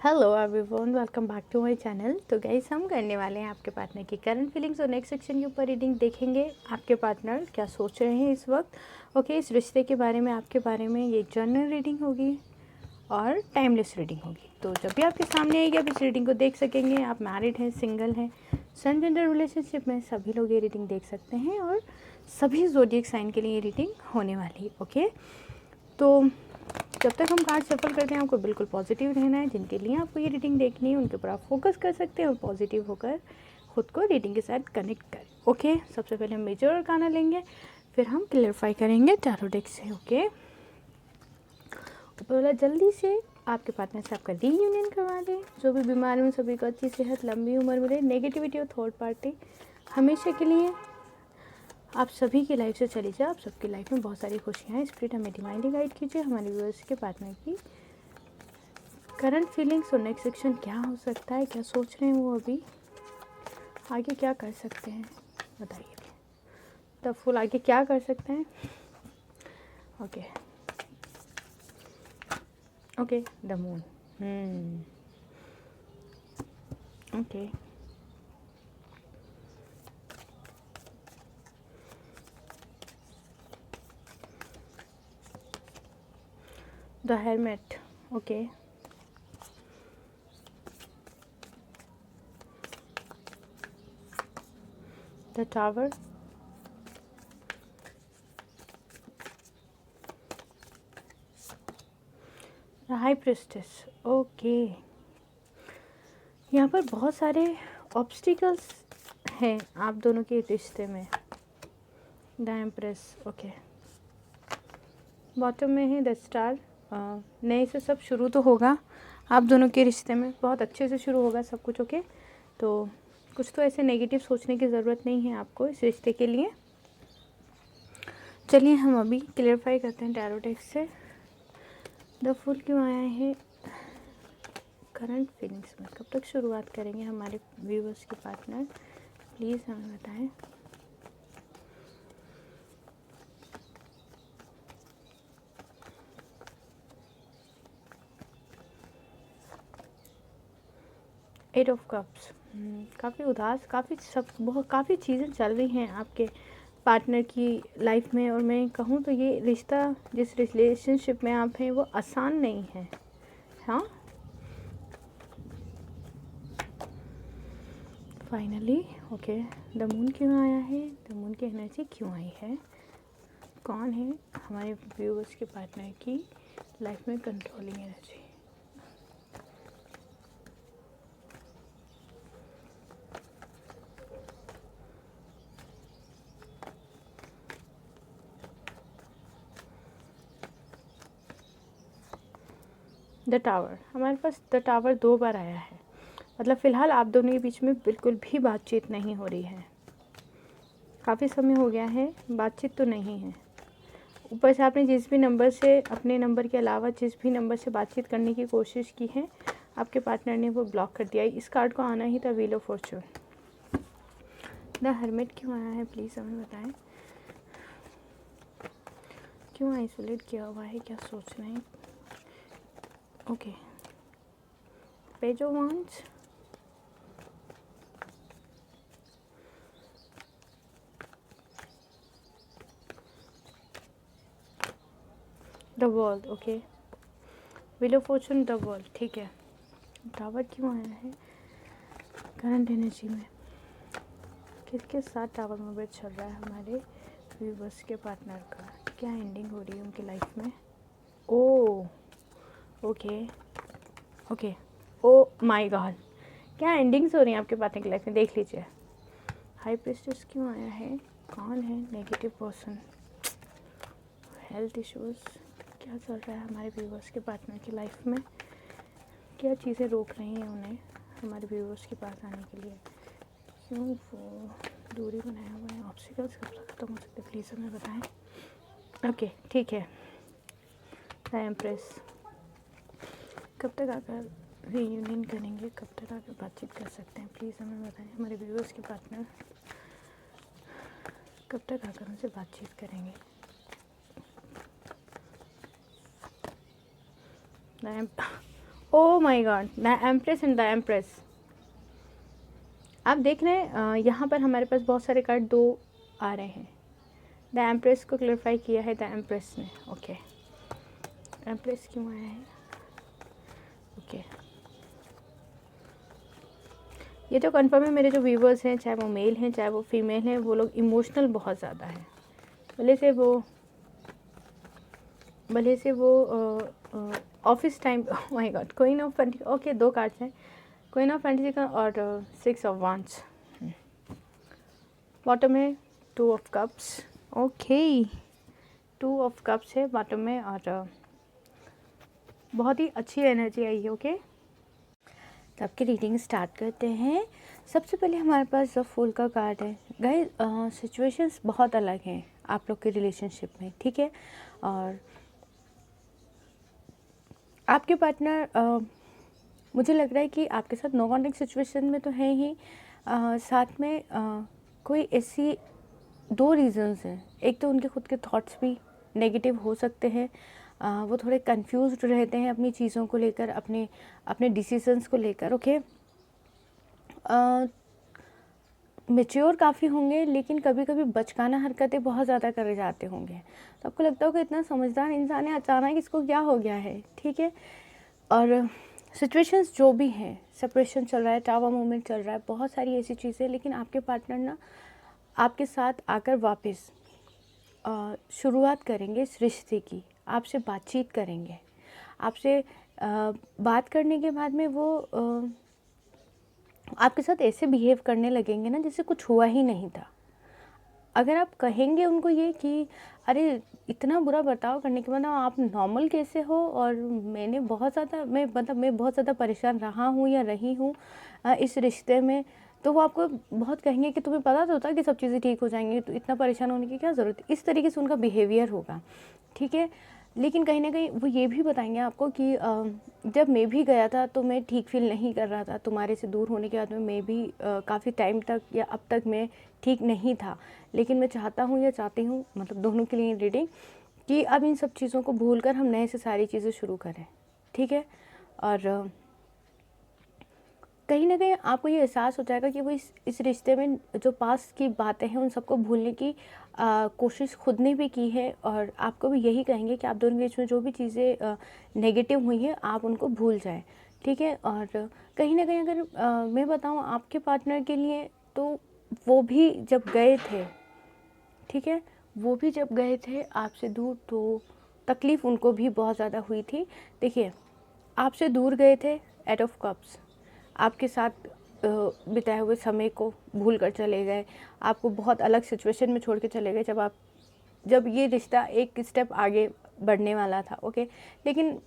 Hello everyone, welcome back to my channel. तो guys, हम करने वाले हैं आपके पार्टनर की करंट फीलिंग्स और नेक्स्ट सेक्शन के ऊपर रीडिंग देखेंगे। आपके पार्टनर क्या सोच रहे हैं इस वक्त। ओके, इस रिश्ते के बारे में, आपके बारे में ये जनरल रीडिंग होगी और टाइमलेस रीडिंग होगी। तो जब भी आपके सामने आएगी आप इस रीडिंग को देख सकेंगे। आप मैरिड हैं, सिंगल हैं, सन जेंडर रिलेशनशिप में, सभी लोग ये रीडिंग देख सकते हैं और सभी ज़ोडिएक साइन के लिए ये रीडिंग होने वाली है। ओके, तो जब तक हम कार्ड सफल करते हैं आपको बिल्कुल पॉजिटिव रहना है। जिनके लिए आपको ये रीडिंग देखनी है उनके ऊपर आप फोकस कर सकते हैं और पॉजिटिव होकर खुद को रीडिंग के साथ कनेक्ट करें। ओके, सबसे पहले हम मेजर अरकाना लेंगे, फिर हम क्लियरफाई करेंगे टैरो डेक से। ओके, ऊपर वाला जल्दी से आपके पार्टनर से आपका रीयूनियन करवा दें। जो भी बीमार में सभी को अच्छी सेहत, लंबी उम्र मिले, नेगेटिविटी और थर्ड पार्टी हमेशा के लिए आप सभी की लाइफ से चली जाए। आप सबकी लाइफ में बहुत सारी खुशियाँ हैं। स्पिरिट हमें डिवाइनली गाइड कीजिए। हमारे व्यूअर्स के पार्टनर की करंट फीलिंग्स और नेक्स्ट सेक्शन क्या हो सकता है, क्या सोच रहे हैं वो, अभी आगे क्या कर सकते हैं बताइए। द फुल आगे क्या कर सकते हैं। Okay okay, the moon. Okay, the helmet. Okay, the tower, the high priestess. Okay, यहाँ पर बहुत सारे ऑब्स्टिकल्स हैं आप दोनों के रिश्ते में। The empress. ओके, बॉटम में है द स्टार। नए से सब शुरू तो होगा आप दोनों के रिश्ते में, बहुत अच्छे से शुरू होगा सब कुछ। ओके, तो कुछ तो ऐसे नेगेटिव सोचने की ज़रूरत नहीं है आपको इस रिश्ते के लिए। चलिए हम अभी क्लियरफाई करते हैं टैरो डेक से। द फुल क्यों आया है करंट फीलिंग्स में, कब तक शुरुआत करेंगे हमारे व्यूअर्स के पार्टनर, प्लीज़ हमें बताएं। Eight of cups. काफ़ी उदास, काफ़ी चीज़ें चल रही हैं आपके पार्टनर की लाइफ में। और मैं कहूँ तो ये रिश्ता, जिस रिलेशनशिप में आप हैं, वो आसान नहीं है। हाँ, फाइनली। ओके, द मून क्यों आया है, द मून की एनर्जी क्यों आई है, कौन है हमारे व्यूअर्स के पार्टनर की लाइफ में कंट्रोलिंग एनर्जी। द टावर, हमारे पास द टावर 2 बार आया है। मतलब फ़िलहाल आप दोनों के बीच में बिल्कुल भी बातचीत नहीं हो रही है। काफ़ी समय हो गया है, बातचीत तो नहीं है। ऊपर से आपने जिस भी नंबर से, अपने नंबर के अलावा जिस भी नंबर से बातचीत करने की कोशिश की है, आपके पार्टनर ने वो ब्लॉक कर दिया है। इस कार्ड को आना ही था wheel of Fortune. The hermit क्यों आया है, प्लीज़ हमें बताएं। क्यों आइसोलेट किया हुआ है, क्या सोच रहे हैं। Okay, page of wands, the world. Okay, wheel of Fortune, the world. ठीक है, टावर क्यों आया है करंट एनर्जी में, किसके साथ टावर मूवमेंट चल रहा है हमारे व्यूवर्स के पार्टनर का, क्या एंडिंग हो रही है उनकी लाइफ में। Oh okay okay, oh my god, क्या एंडिंग्स हो रही हैं आपके पार्टनर की लाइफ में, देख लीजिए। हाई प्रिस्टेस क्यों आया है, कौन है नेगेटिव पर्सन, हेल्थ इश्यूज़, क्या चल रहा है हमारे व्यूवर्स के पार्टनर की लाइफ में, क्या चीज़ें रोक रही हैं उन्हें हमारे व्यूवर्स के पास आने के लिए, क्यों वो दूरी बनाए हुए हैं, ऑब्स्टिकल्स कब तक ख़त्म हो सकते हैं, प्लीज़ हमें बताएं। ओके, ठीक है, द एम्प्रेस, कब तक आकर रीयूनियन करेंगे, कब तक आकर बातचीत कर सकते हैं, प्लीज़ हमें बताएं। हमारे व्यूअर्स के पार्टनर कब तक आकर उनसे बातचीत करेंगे। ओ my God, the empress and the empress. आप देख रहे हैं यहाँ पर हमारे पास बहुत सारे कार्ड दो आ रहे हैं। द एम्प्रेस को क्लैरिफाई किया है द एम्प्रेस ने। ओके, एम्प्रेस क्यों आया है? ओके, ये तो कन्फर्म है मेरे जो व्यूवर्स हैं, चाहे वो मेल हैं चाहे वो फीमेल हैं, वो लोग इमोशनल बहुत ज़्यादा हैं। भले से वो office time. My God, queen of pentacle. Okay, दो कार्ड्स हैं, क्वीन ऑफ पेंटिकल और 6 ऑफ वांड्स। बॉटम में 2 of cups. Okay, 2 of cups है बॉटम में और बहुत ही अच्छी एनर्जी आई है। ओके, तो आपकी रीडिंग स्टार्ट करते हैं। सबसे पहले हमारे पास द फूल का कार्ड है। गाइस, सिचुएशंस बहुत अलग हैं आप लोग के रिलेशनशिप में, ठीक है। और आपके पार्टनर मुझे लग रहा है कि आपके साथ नो कॉन्टैक्ट सिचुएशन में तो है ही, साथ में कोई ऐसी 2 रीज़न्स हैं। एक तो उनके खुद के थॉट्स भी नेगेटिव हो सकते हैं, वो थोड़े कंफ्यूज्ड रहते हैं अपनी चीज़ों को लेकर, अपने डिसीजंस को लेकर। ओके, मैच्योर काफ़ी होंगे, लेकिन कभी कभी बचकाना हरकतें बहुत ज़्यादा करे जाते होंगे। तो आपको लगता होगा इतना समझदार इंसान है, अचानक इसको क्या हो गया है, ठीक है। और सिचुएशंस जो भी हैं, सेपरेशन चल रहा है, टावर मूवमेंट चल रहा है, बहुत सारी ऐसी चीज़ें, लेकिन आपके पार्टनर ना आपके साथ आकर वापस शुरुआत करेंगे इस रिश्ते की, आपसे बातचीत करेंगे। आपसे बात करने के बाद में वो आपके साथ ऐसे बिहेव करने लगेंगे ना जैसे कुछ हुआ ही नहीं था। अगर आप कहेंगे उनको ये कि अरे इतना बुरा बर्ताव करने के बाद आप नॉर्मल कैसे हो, और मैं बहुत ज़्यादा परेशान रहा हूँ या रही हूँ इस रिश्ते में, तो वो आपको बहुत कहेंगे कि तुम्हें पता तो था कि सब चीज़ें ठीक हो जाएंगी, तो इतना परेशान होने की क्या ज़रूरत है। इस तरीके से उनका बिहेवियर होगा, ठीक है। लेकिन कहीं ना कहीं वो ये भी बताएंगे आपको कि जब मैं भी गया था तो मैं ठीक फील नहीं कर रहा था, तुम्हारे से दूर होने के बाद में मैं भी काफ़ी टाइम तक या अब तक मैं ठीक नहीं था, लेकिन मैं चाहता हूँ या चाहती हूँ, मतलब दोनों के लिए रीडिंग, कि अब इन सब चीज़ों को भूलकर हम नए से सारी चीज़ें शुरू करें, ठीक है। और कहीं ना कहीं आपको ये एहसास हो जाएगा कि वो इस रिश्ते में जो पास की बातें हैं उन सबको भूलने की कोशिश खुद ने भी की है, और आपको भी यही कहेंगे कि आप दोनों के बीच में जो भी चीज़ें नेगेटिव हुई हैं आप उनको भूल जाएं, ठीक है। और कहीं ना कहीं अगर मैं बताऊं आपके पार्टनर के लिए, तो वो भी जब गए थे, ठीक है, वो भी जब गए थे आपसे दूर, तो तकलीफ़ उनको भी बहुत ज़्यादा हुई थी। देखिए, आपसे दूर गए थे, 8 ऑफ कप्स, आपके साथ बिताए हुए समय को भूल कर चले गए, आपको बहुत अलग सिचुएशन में छोड़ के चले गए जब ये रिश्ता एक स्टेप आगे बढ़ने वाला था। ओके, लेकिन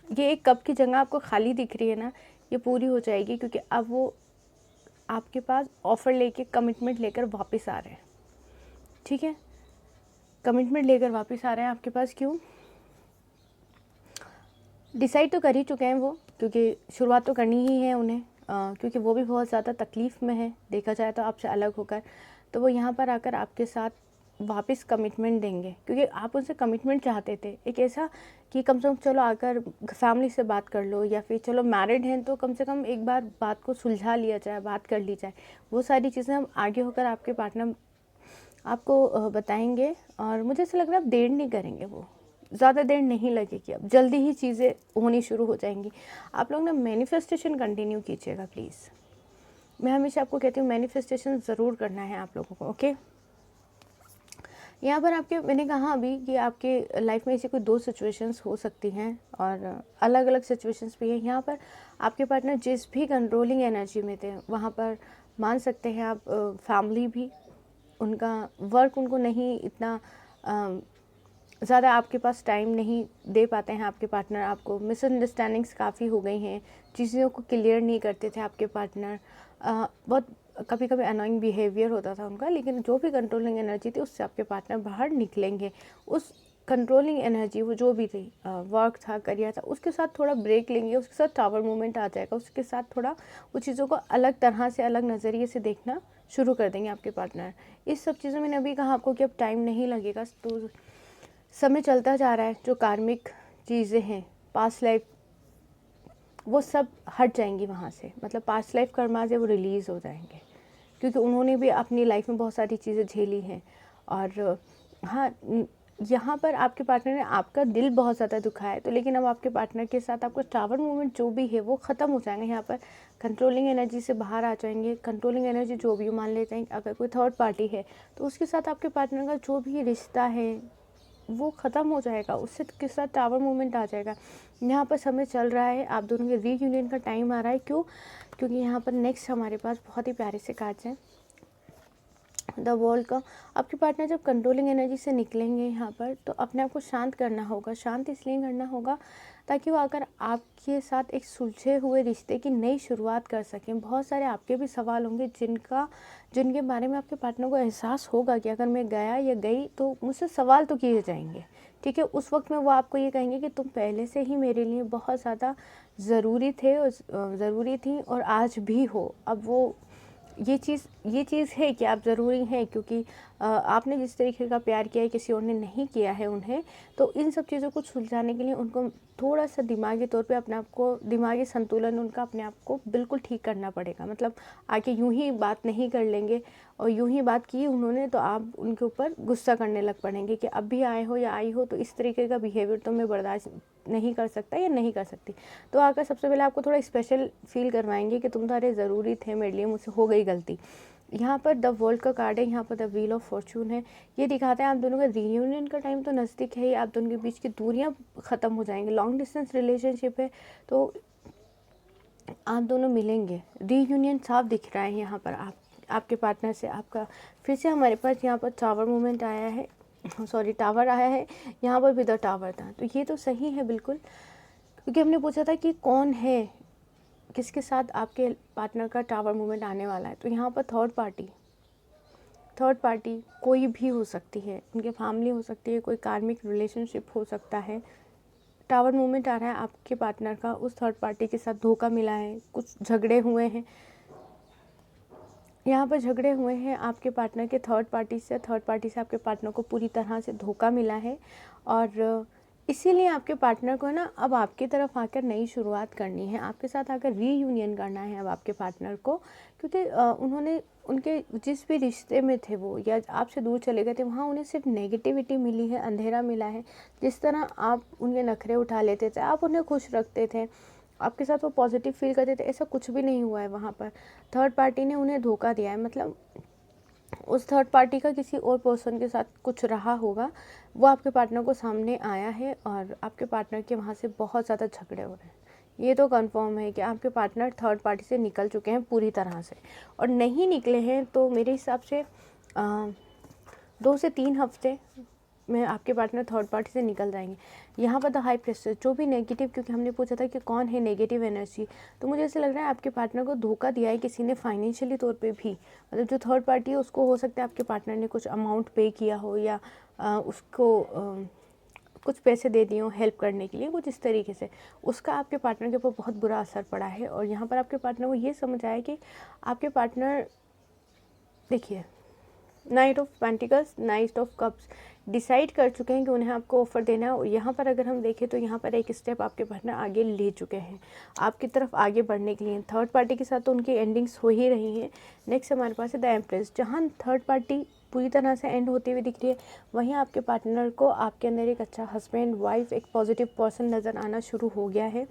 ये एक कप की जगह आपको खाली दिख रही है ना, ये पूरी हो जाएगी, क्योंकि अब वो आपके पास ऑफ़र लेके, कमिटमेंट लेकर वापस आ रहे हैं, ठीक है। कमिटमेंट लेकर वापस आ रहे हैं आपके पास। क्यों? डिसाइड तो कर ही चुके हैं वो, क्योंकि शुरुआत तो करनी ही है उन्हें, क्योंकि वो भी बहुत ज़्यादा तकलीफ़ में है देखा जाए तो आपसे अलग होकर। तो वो यहाँ पर आकर आपके साथ वापस कमिटमेंट देंगे, क्योंकि आप उनसे कमिटमेंट चाहते थे, एक ऐसा कि कम से कम चलो आकर फैमिली से बात कर लो, या फिर चलो मैरिड हैं तो कम से कम एक बार बात को सुलझा लिया जाए, बात कर ली जाए। वो सारी चीज़ें हम आगे होकर आपके पार्टनर आपको बताएंगे, और मुझे ऐसा लग रहा है आप देर नहीं करेंगे, वो ज़्यादा देर नहीं लगेगी, अब जल्दी ही चीज़ें होनी शुरू हो जाएंगी। आप लोग ना मैनिफेस्टेशन कंटिन्यू कीजिएगा प्लीज़। मैं हमेशा आपको कहती हूँ मैनिफेस्टेशन ज़रूर करना है आप लोगों को। ओके, यहाँ पर मैंने कहा अभी कि आपके लाइफ में ऐसी कोई 2 सिचुएशंस हो सकती हैं, और अलग अलग सिचुएशंस भी हैं। यहाँ पर आपके पार्टनर जिस भी कंट्रोलिंग एनर्जी में थे, वहाँ पर मान सकते हैं आप फैमिली भी, उनका वर्क उनको नहीं इतना ज़्यादा आपके पास टाइम नहीं दे पाते हैं आपके पार्टनर, आपको मिसअंडरस्टैंडिंग्स काफ़ी हो गई हैं, चीज़ों को क्लियर नहीं करते थे आपके पार्टनर, बहुत कभी कभी अनोइंग बिहेवियर होता था उनका, लेकिन जो भी कंट्रोलिंग एनर्जी थी उससे आपके पार्टनर बाहर निकलेंगे। उस कंट्रोलिंग एनर्जी, वो जो भी थी, वर्क था, करियर था, उसके साथ थोड़ा ब्रेक लेंगे, उसके साथ टावर मूवमेंट आ जाएगा, उसके साथ थोड़ा वो चीज़ों को अलग तरह से, अलग नज़रिए से देखना शुरू कर देंगे आपके पार्टनर। इस सब चीज़ों में अभी कहा आपको कि अब टाइम नहीं लगेगा, तो समय चलता जा रहा है। जो कार्मिक चीज़ें हैं, पास्ट लाइफ वो सब हट जाएंगी वहाँ से, मतलब पास्ट लाइफ कर्मा से वो रिलीज़ हो जाएंगे, क्योंकि उन्होंने भी अपनी लाइफ में बहुत सारी चीज़ें झेली हैं। और हाँ, यहाँ पर आपके पार्टनर ने आपका दिल बहुत ज़्यादा दुखाया है, तो लेकिन अब आपके पार्टनर के साथ आपका टावर मूवमेंट जो भी है वो ख़त्म हो जाएंगे। यहाँ पर कंट्रोलिंग एनर्जी से बाहर आ जाएंगे। कंट्रोलिंग एनर्जी जो भी मान लेते हैं, अगर कोई थर्ड पार्टी है तो उसके साथ आपके पार्टनर का जो भी रिश्ता है वो ख़त्म हो जाएगा, उससे के साथ टावर मूवमेंट आ जाएगा। यहाँ पर समय चल रहा है, आप दोनों के रीयूनियन का टाइम आ रहा है। क्यों? क्योंकि यहाँ पर नेक्स्ट हमारे पास बहुत ही प्यारे से कार्ड्स हैं द वर्ल्ड का। आपके पार्टनर जब कंट्रोलिंग एनर्जी से निकलेंगे यहाँ पर, तो अपने आप को शांत करना होगा। शांत इसलिए करना होगा ताकि वो अगर आपके साथ एक सुलझे हुए रिश्ते की नई शुरुआत कर सकें। बहुत सारे आपके भी सवाल होंगे जिनके बारे में आपके पार्टनर को एहसास होगा कि अगर मैं गया या गई तो मुझसे सवाल तो किए जाएंगे, ठीक है। उस वक्त में वो आपको ये कहेंगे कि तुम पहले से ही मेरे लिए बहुत ज़्यादा ज़रूरी थे और ज़रूरी थी और आज भी हो। अब वो ये चीज़ है कि आप ज़रूरी हैं, क्योंकि आपने जिस तरीके का प्यार किया है किसी और ने नहीं किया है उन्हें। तो इन सब चीज़ों को सुलझाने के लिए उनको थोड़ा सा दिमागी तौर पे अपने आप को, दिमागी संतुलन उनका अपने आप को बिल्कुल ठीक करना पड़ेगा। मतलब आगे यूं ही बात नहीं कर लेंगे, और यूं ही बात की उन्होंने तो आप उनके ऊपर गुस्सा करने लग पड़ेंगे कि अब भी आए हो या आई हो तो इस तरीके का बिहेवियर तो मैं बर्दाश्त नहीं कर सकता या नहीं कर सकती। तो आकर सबसे पहले आपको थोड़ा स्पेशल फील करवाएंगे कि तुम तो अरे ज़रूरी थे मेरे लिए, मुझसे हो गई गलती। यहाँ पर द वर्ल्ड का कार्ड है, यहाँ पर द व्हील ऑफ फॉर्चून है। ये दिखाता है आप दोनों का रीयूनियन का टाइम तो नज़दीक है ही, आप दोनों के बीच की दूरियाँ ख़त्म हो जाएंगी। लॉन्ग डिस्टेंस रिलेशनशिप है तो आप दोनों मिलेंगे, रीयूनियन साफ दिख रहा है यहाँ पर आपके पार्टनर से आपका। फिर से हमारे पास यहाँ पर टावर मूवमेंट आया है, सॉरी टावर आया है, यहाँ पर भी द टावर था। तो ये तो सही है बिल्कुल, क्योंकि हमने पूछा था कि कौन है, किसके साथ आपके पार्टनर का टावर मूवमेंट आने वाला है। तो यहाँ पर थर्ड पार्टी कोई भी हो सकती है, उनकी फैमिली हो सकती है, कोई कार्मिक रिलेशनशिप हो सकता है। टावर मूवमेंट आ रहा है आपके पार्टनर का, उस थर्ड पार्टी के साथ धोखा मिला है, कुछ झगड़े हुए हैं। यहाँ पर झगड़े हुए हैं आपके पार्टनर के थर्ड पार्टी से आपके पार्टनर को पूरी तरह से धोखा मिला है। और इसीलिए आपके पार्टनर को ना अब आपकी तरफ आकर नई शुरुआत करनी है, आपके साथ आकर रीयूनियन करना है अब आपके पार्टनर को। क्योंकि उन्होंने उनके जिस भी रिश्ते में थे वो, या आपसे दूर चले गए थे, वहाँ उन्हें सिर्फ नेगेटिविटी मिली है, अंधेरा मिला है। जिस तरह आप उनके नखरे उठा लेते थे, आप उन्हें खुश रखते थे, आपके साथ वो पॉजिटिव फील करते थे, ऐसा कुछ भी नहीं हुआ है। वहाँ पर थर्ड पार्टी ने उन्हें धोखा दिया है, मतलब उस थर्ड पार्टी का किसी और पर्सन के साथ कुछ रहा होगा, वो आपके पार्टनर को सामने आया है और आपके पार्टनर के वहाँ से बहुत ज़्यादा झगड़े हो रहे हैं। ये तो कंफर्म है कि आपके पार्टनर थर्ड पार्टी से निकल चुके हैं पूरी तरह से, और नहीं निकले हैं तो मेरे हिसाब से 2 से 3 हफ्ते में आपके पार्टनर थर्ड पार्टी से निकल जाएंगे। यहाँ पर द हाई प्रेशर जो भी नेगेटिव, क्योंकि हमने पूछा था कि कौन है नेगेटिव एनर्जी, तो मुझे ऐसा लग रहा है आपके पार्टनर को धोखा दिया है किसी ने फाइनेंशियली तौर पे भी। मतलब जो थर्ड पार्टी है उसको हो सकता है आपके पार्टनर ने कुछ अमाउंट पे किया हो, या उसको कुछ पैसे दे दिए हो हेल्प करने के लिए, कुछ इस तरीके से उसका आपके पार्टनर के ऊपर बहुत बुरा असर पड़ा है। और यहाँ पर आपके पार्टनर को ये समझ आया कि आपके पार्टनर, देखिए, night of pentacles, night of cups, decide कर चुके हैं कि उन्हें आपको ऑफ़र देना है। और यहाँ पर अगर हम देखें तो यहाँ पर एक स्टेप आपके पार्टनर आगे ले चुके हैं आपकी तरफ आगे बढ़ने के लिए। थर्ड पार्टी के साथ तो उनकी एंडिंग्स हो ही रही हैं। नेक्स्ट हमारे पास है द एम्प्रेस, जहाँ थर्ड पार्टी पूरी तरह से एंड होती हुई दिख रही है, वहीं आपके पार्टनर को आपके अंदर एक अच्छा हस्बैंड वाइफ, एक पॉजिटिव पर्सन नज़र आना शुरू हो गया है।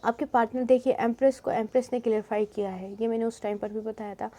आपके पार्टनर, देखिए एम्प्रेस को एम्प्रेस ने क्लियरफाई किया है, ये मैंने उस टाइम पर भी बताया था।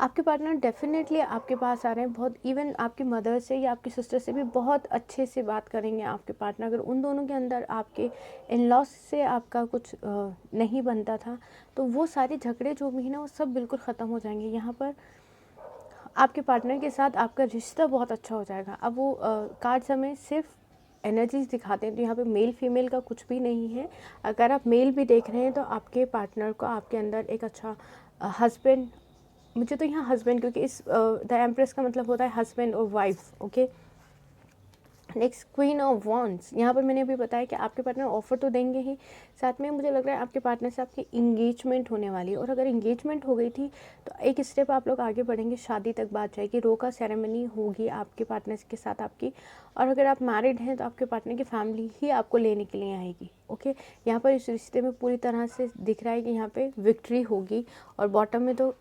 आपके पार्टनर डेफिनेटली आपके पास आ रहे हैं, बहुत इवन आपकी मदर से या आपकी सिस्टर से भी बहुत अच्छे से बात करेंगे आपके पार्टनर। अगर उन दोनों के अंदर आपके इन लॉस से आपका कुछ नहीं बनता था, तो वो सारे झगड़े जो भी हैं ना वो सब बिल्कुल ख़त्म हो जाएंगे। यहाँ पर आपके पार्टनर के साथ आपका रिश्ता बहुत अच्छा हो जाएगा। अब वो कार्ड्स हमें सिर्फ एनर्जीज दिखाते हैं, तो यहाँ पे मेल फीमेल का कुछ भी नहीं है। अगर आप मेल भी देख रहे हैं तो आपके पार्टनर को आपके अंदर एक अच्छा हस्बैंड, मुझे तो यहाँ हस्बैंड, क्योंकि इस द एम्प्रेस का मतलब होता है हस्बैंड और wife, okay. Next queen of wands, यहाँ पर मैंने अभी बताया कि आपके पार्टनर ऑफर तो देंगे ही, साथ में मुझे लग रहा है आपके पार्टनर से आपकी इंगेजमेंट होने वाली है, और अगर इंगेजमेंट हो गई थी तो एक स्टेप आप लोग आगे बढ़ेंगे, शादी तक बात जाएगी, रोका सेरेमनी होगी आपके पार्टनर के साथ आपकी। और अगर आप मैरिड हैं तो आपके पार्टनर की फैमिली ही आपको लेने के लिए आएगी। ओके, यहाँ पर इस रिश्ते में पूरी तरह से दिख रहा है कि यहाँ पर विक्ट्री होगी। और बॉटम में तो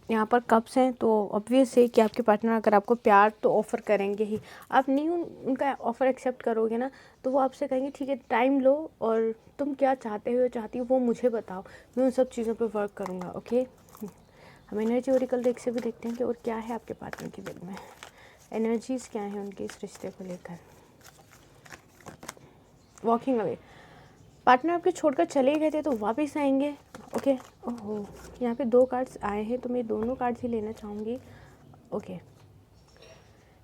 यहाँ पर कप्स हैं, तो ऑब्वियस है कि आपके पार्टनर अगर आपको प्यार तो ऑफ़र करेंगे ही। आप नहीं उनका ऑफ़र एक्सेप्ट करोगे ना, तो वो आपसे कहेंगे ठीक है टाइम लो और तुम क्या चाहते हो चाहती हो वो मुझे बताओ, मैं उन सब चीज़ों पे वर्क करूँगा। ओके, हम एनर्जी ओरेकल डेक से भी देखते हैं कि और क्या है आपके पार्टनर के दिल में, एनर्जीज़ क्या हैं उनके इस रिश्ते को लेकर। वॉकिंग अवे, पार्टनर आपके छोड़कर चले गए थे तो वापस आएंगे। ओके, ओहो, यहाँ पे 2 कार्ड्स आए हैं तो मैं दोनों कार्ड्स ही लेना चाहूँगी। ओके,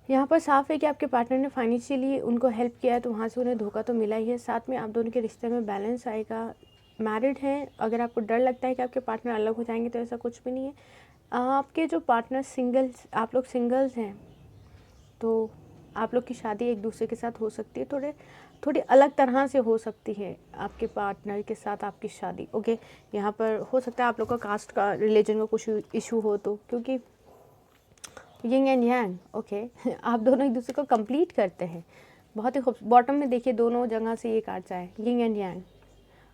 यहाँ पर साफ है कि आपके पार्टनर ने फाइनेंशियली उनको हेल्प किया है तो वहाँ से उन्हें धोखा तो मिला ही है, साथ में आप दोनों के रिश्ते में बैलेंस आएगा। मैरिड हैं, अगर आपको डर लगता है कि आपके पार्टनर अलग हो जाएंगे तो ऐसा कुछ भी नहीं है। आपके जो पार्टनर सिंगल्स, आप लोग सिंगल्स हैं तो आप लोग की शादी एक दूसरे के साथ हो सकती है, थोड़ी अलग तरह से हो सकती है आपके पार्टनर के साथ आपकी शादी। ओके, यहाँ पर हो सकता है आप लोग का कास्ट का, रिलीजन का कुछ इशू हो, तो क्योंकि यिंग एंड यांग, ओके, आप दोनों एक दूसरे को कंप्लीट करते हैं। बहुत ही बॉटम में देखिए दोनों जगह से ये कार्ड्स आए, यिंग एंड यांग,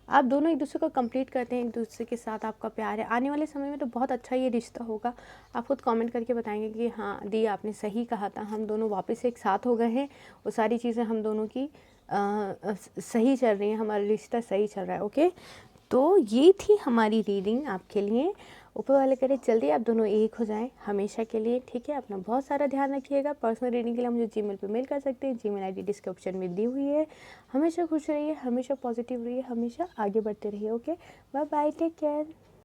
आप दोनों एक दूसरे को कंप्लीट करते हैं, एक दूसरे के साथ आपका प्यार है। आने वाले समय में तो बहुत अच्छा ये रिश्ता होगा। आप खुद कमेंट करके बताएंगे कि हाँ दी आपने सही कहा था, हम दोनों वापस एक साथ हो गए हैं, वो सारी चीज़ें हम दोनों की सही चल रही हैं, हमारा रिश्ता सही चल रहा है। ओके, तो ये थी हमारी रीडिंग आपके लिए। ऊपर वाले करे जल्दी आप दोनों एक हो जाएं हमेशा के लिए, ठीक है। अपना बहुत सारा ध्यान रखिएगा। पर्सनल रीडिंग के लिए मुझे जीमेल पे मेल कर सकते हैं, जीमेल आईडी डिस्क्रिप्शन में दी हुई है। हमेशा खुश रहिए, हमेशा पॉजिटिव रहिए, हमेशा आगे बढ़ते रहिए। Okay, bye bye, take care.